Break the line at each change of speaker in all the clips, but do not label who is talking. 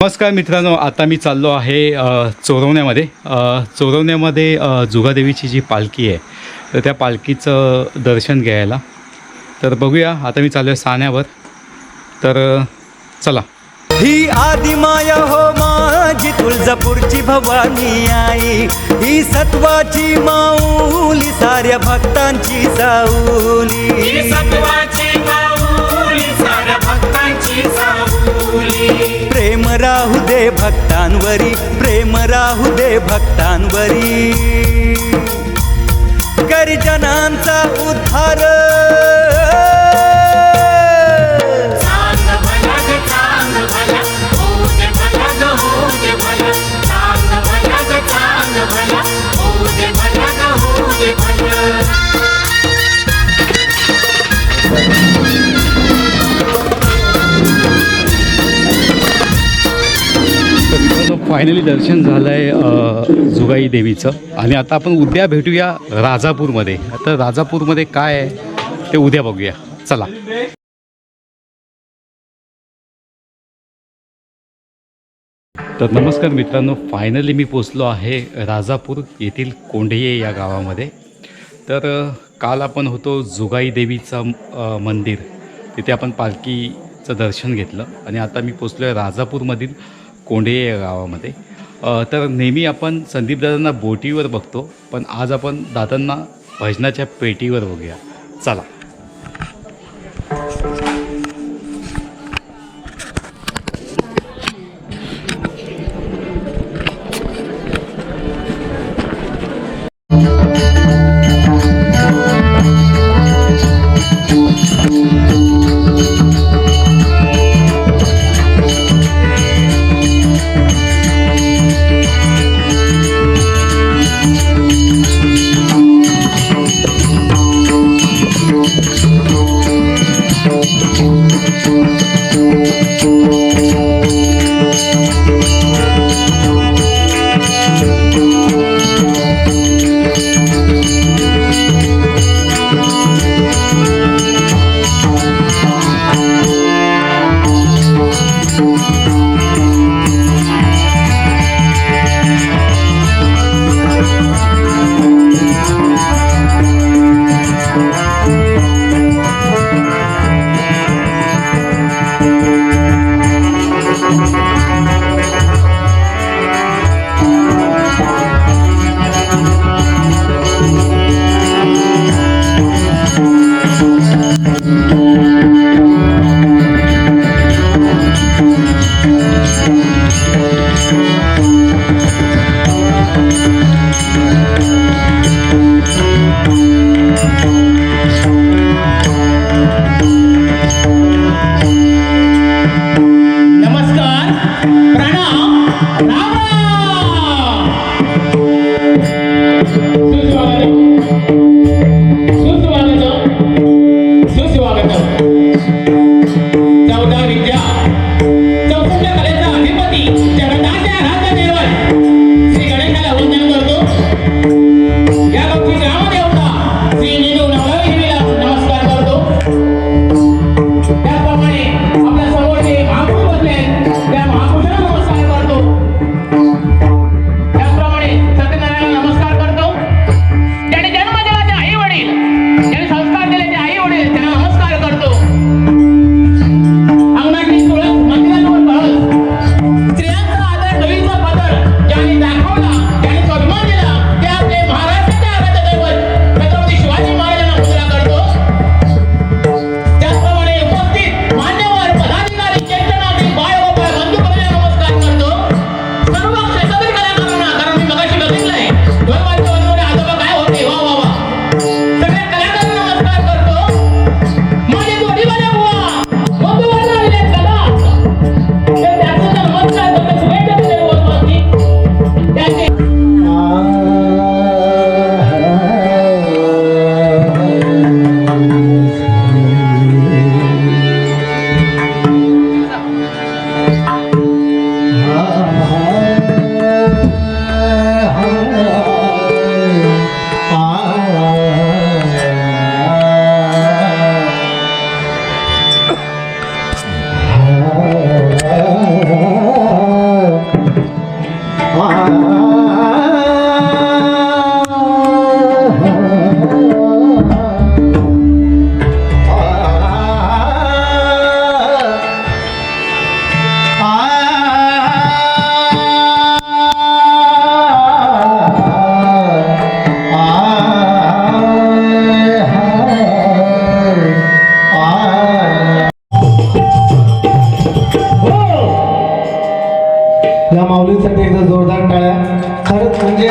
नमस्कार मित्रांनो, आता मी चाललो आहे चोरवण्यामध्ये जुगादेवीची जी पालखी आहे तर त्या पालखीचं दर्शन घ्यायला. तर बघूया, आता मी चाललो आहे साण्यावर. तर चला.
ही आदिमाया हो माझी तुळजापूरची भवानी आई, ही सत्वाची माऊली साऱ्या भक्तांची साऊली,
ही सत्वाची माऊली साऱ्या भक्तांची साऊली.
प्रेम राहू दे भक्तांवरी, प्रेम राहू दे भक्तांवरी, गरिजनांचा उद्धार.
फायनली दर्शन झालं आहे जुगाई देवीचं. आणि आता आपण उद्या भेटूया राजापूरमध्ये. आता राजापूरमध्ये काय आहे ते उद्या बघूया. चला. तर नमस्कार मित्रांनो, फायनली मी पोचलो आहे राजापूर येथील कोंढये या गावामध्ये. तर काल आपण होतो जुगाई देवीचं मंदिर, तिथे आपण पालखीचं दर्शन घेतलं. आणि आता मी पोचलो आहे राजापूरमधील कोंढये या गावामध्ये. तर नेहमी आपण संदीप दादांना बोटीवर बघतो, पण आज आपण दादांना भजनाच्या पेटीवर बघूया. चला.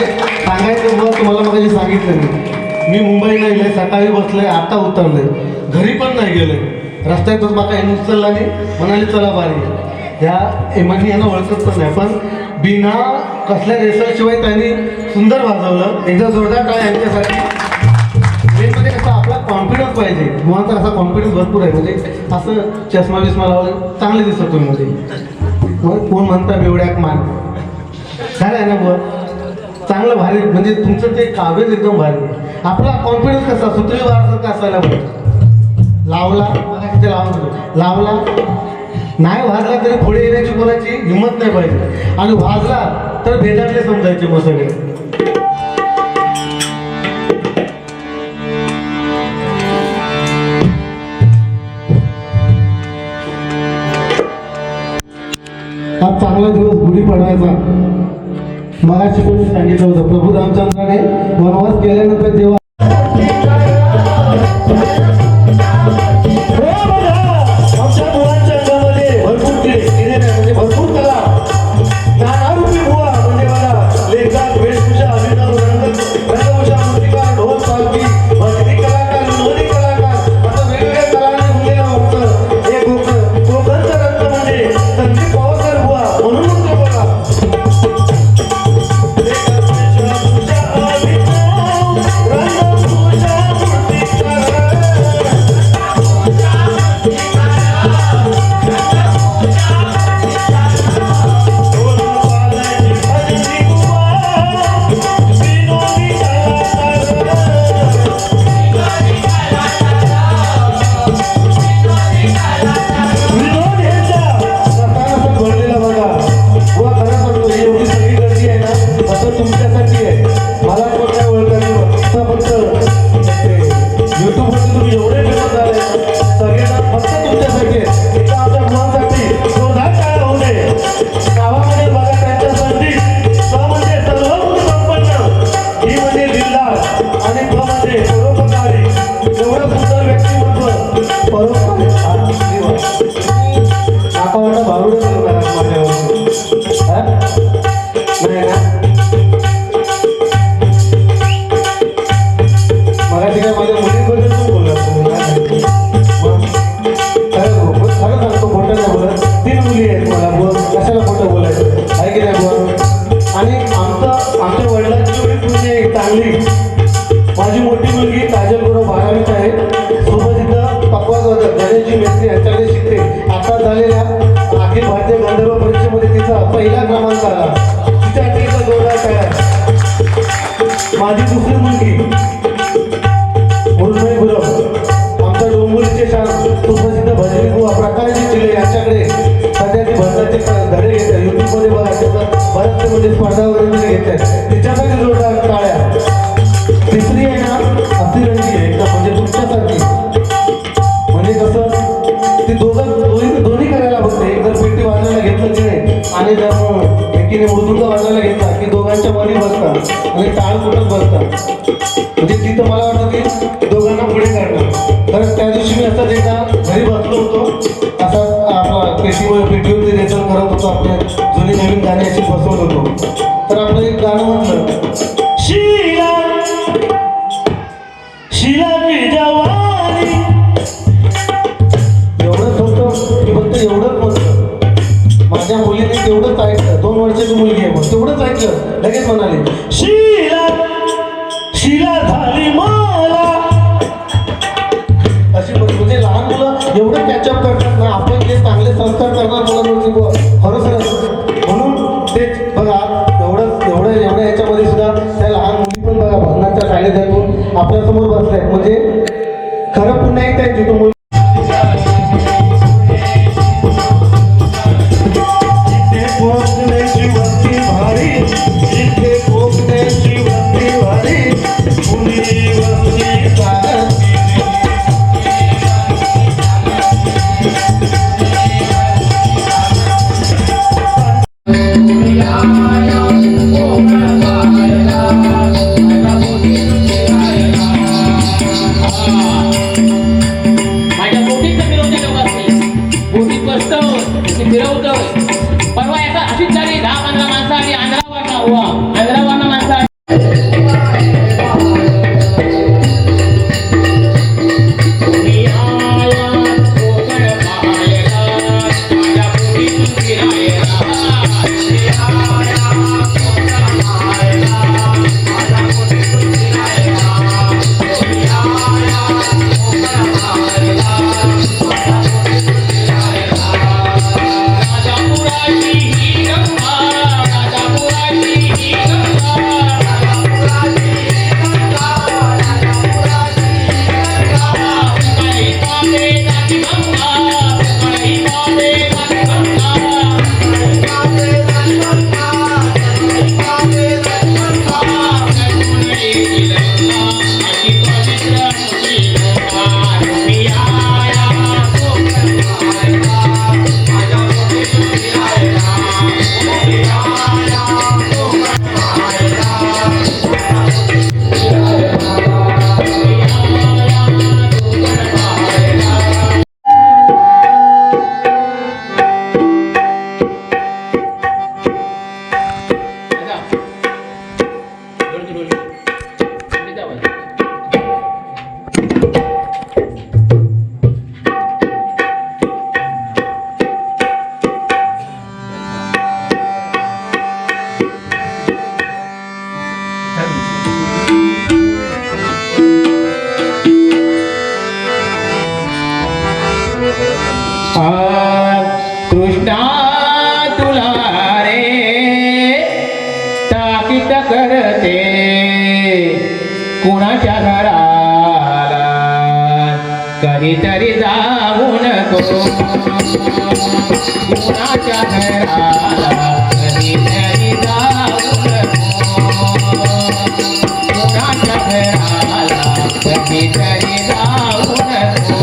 सांगायचं मग तुम्हाला मग सांगितलं मी मुंबईला गेले, सकाळी बसले, आता उतरले, घरी पण नाही गेले, रस्त्यातच मला हे उचलला आणि म्हणाले चला बारी. ह्या एमानी यांना ओळखत पण नाही, पण बिना कसल्या रेसरशिवाय त्यांनी सुंदर वाजवलं. एकदा जोरदार टाळ्या यांच्यासाठी. मेन म्हणजे कसं आपला कॉन्फिडन्स पाहिजे, मुळात असा कॉन्फिडन्स भरपूर आहे, म्हणजे असं चष्मा बिस्मा लावलं चांगले दिसत तुम्ही मध्ये. मग कोण म्हणता बेवड्याक मान झालं आहे ना बुवा, चांगलं भारी, म्हणजे तुमचं ते काव्यच एकदम भारी आहे. आपला कॉन्फिडन्स कसा सुत्री वारसारखा असायला पाहिजे. लावला तिथे लावला नाही वाजला तरी पुढे येण्याची कोणाची हिंमत नाही पाहिजे, आणि वाजला तर भेटायला समजायचे मग सगळे. हा चांगला दिवस गुढी पडवायचा. मगाशी कोणी सांगितलं होतं, प्रभू रामचंद्राने वनवास केल्यानंतर जेव्हा आमच्या मुलांच्या अंगामध्ये भरपूर म्हणजे भरपूर कला, नानारूपी बुवा म्हणजे मला लेखक, वेशभूषा, अभिनव, रंगभूषा, मूर्तिकार, ढोल, पालखी, भजनी कलाकार, विनोदी कलाकार, असं वेगवेगळ्या कलांनी मुलीला होतं. हे कोकणचं रत्न म्हणजे संदीप पवारकर बुवा, म्हणून ते बघा माझी मोठी मुलगी काजल गुरु 12वीत आहे. सोबत इथं पक्वाज गणेशजी मेस्त्री यांच्याकडे शिकते. आता झालेल्या अखिल भारतीय गंधर्व परीक्षेमध्ये तिचा पहिला क्रमांक आला. तिच्यासाठी इथं जोरदार तयार. माझी दुसरी मुलगी उर्मय गुरव, आमच्या डोंबिवलीचे सुप्रसिद्ध भजनी बुवा प्रकाशजी चिले यांच्याकडे सध्या ती भजनाचे धडे घेत आहे. युट्यूबमध्ये बघा, त्याचा बऱ्याचशा म्हणजे स्पर्धा वगैरे घेत आहे. तिच्यासाठी जोरदार टाळ्या. तिसरी आहे ना अतिरंगी आहे एकदम, म्हणजे तुमच्यासारखी, म्हणजे कसं ती दोन्ही करायला बघते. एक जर पेटी वाजवायला घेतलं की नाही आणि जर एकीने मृदुंग वाजवायला घेतला की दोघांच्या मध्ये बसतात आणि टाळ कुठंच बसतात. म्हणजे तिथं मला वाटतं की दोघांना पुढे काढणार. तर त्या दिवशी मी असंच एकदा घरी बसलो होतो, असा आपला पेटीवरती रेचन करत होतो, आपले जुनी नवीन गाणी अशी बसवत होतो. तर आपलं एक गाणं म्हटलं, शिला की जवानी, एवढंच होतं की फक्त एवढंच होतं. माझ्या मुलीने तेवढंच ऐकलं, 2 वर्षाची मुलगी आहे, मग तेवढंच ऐकलं, लगेच म्हणाले शिला झाली मला. अशी म्हणजे लहान मुलं एवढं कॅचअप करतात ना, आपण जे चांगले संस्कार करणार मुलांवरती खरोखर. म्हणून तेच बघा, एवढ्या याच्यामध्ये सुद्धा त्या लहान मुली पण बघा भजनाच्या शाळेत जाऊन आपल्यासमोर बसल्या, म्हणजे खरं पुन्हा एकदा आहे तिथं मुली
कृष्णा तुला रे ताकीद करते कुणाच्या घराला कधीतरी जाऊ नको कुणाच्या घराला कधीतरी जाऊ नको कुणाच्या घराला कधीतरी जाऊ नको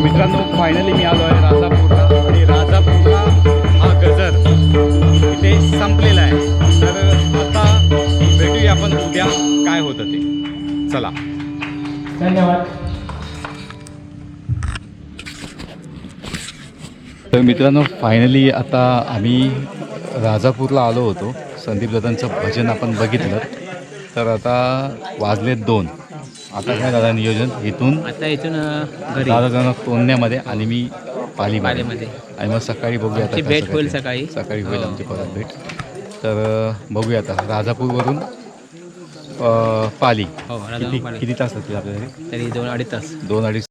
मित्रांनो फायनली मी आलो आहे राजापूरला आणि राजापूरला हा गजर इथे संपलेला आहे. तर आता भेटूया आपण उद्या काय होतं ते. चला.
धन्यवाद.
तर मित्रांनो फायनली आता आम्ही राजापूरला आलो होतो. संदीप दादांचं भजन आपण बघितलं. तर आता वाजले 2. आता काय दादा नियोजन इथून
आता इथून घरी
दादा जाणार तोंडण्यामध्ये आणि मी पालीमध्ये
पालीमध्ये.
आणि मग सकाळी बघूया आता
आमची
कसं
भेट
काय
होईल
ते.
सकाळी.
सकाळी होईल
हो.
आमची परत भेट. तर बघूया आता राजापूरवरून पाली
हो
किती
पाली.
किती तास लागतील आपल्याला
तरी 2-2.5 तास.
2-2.5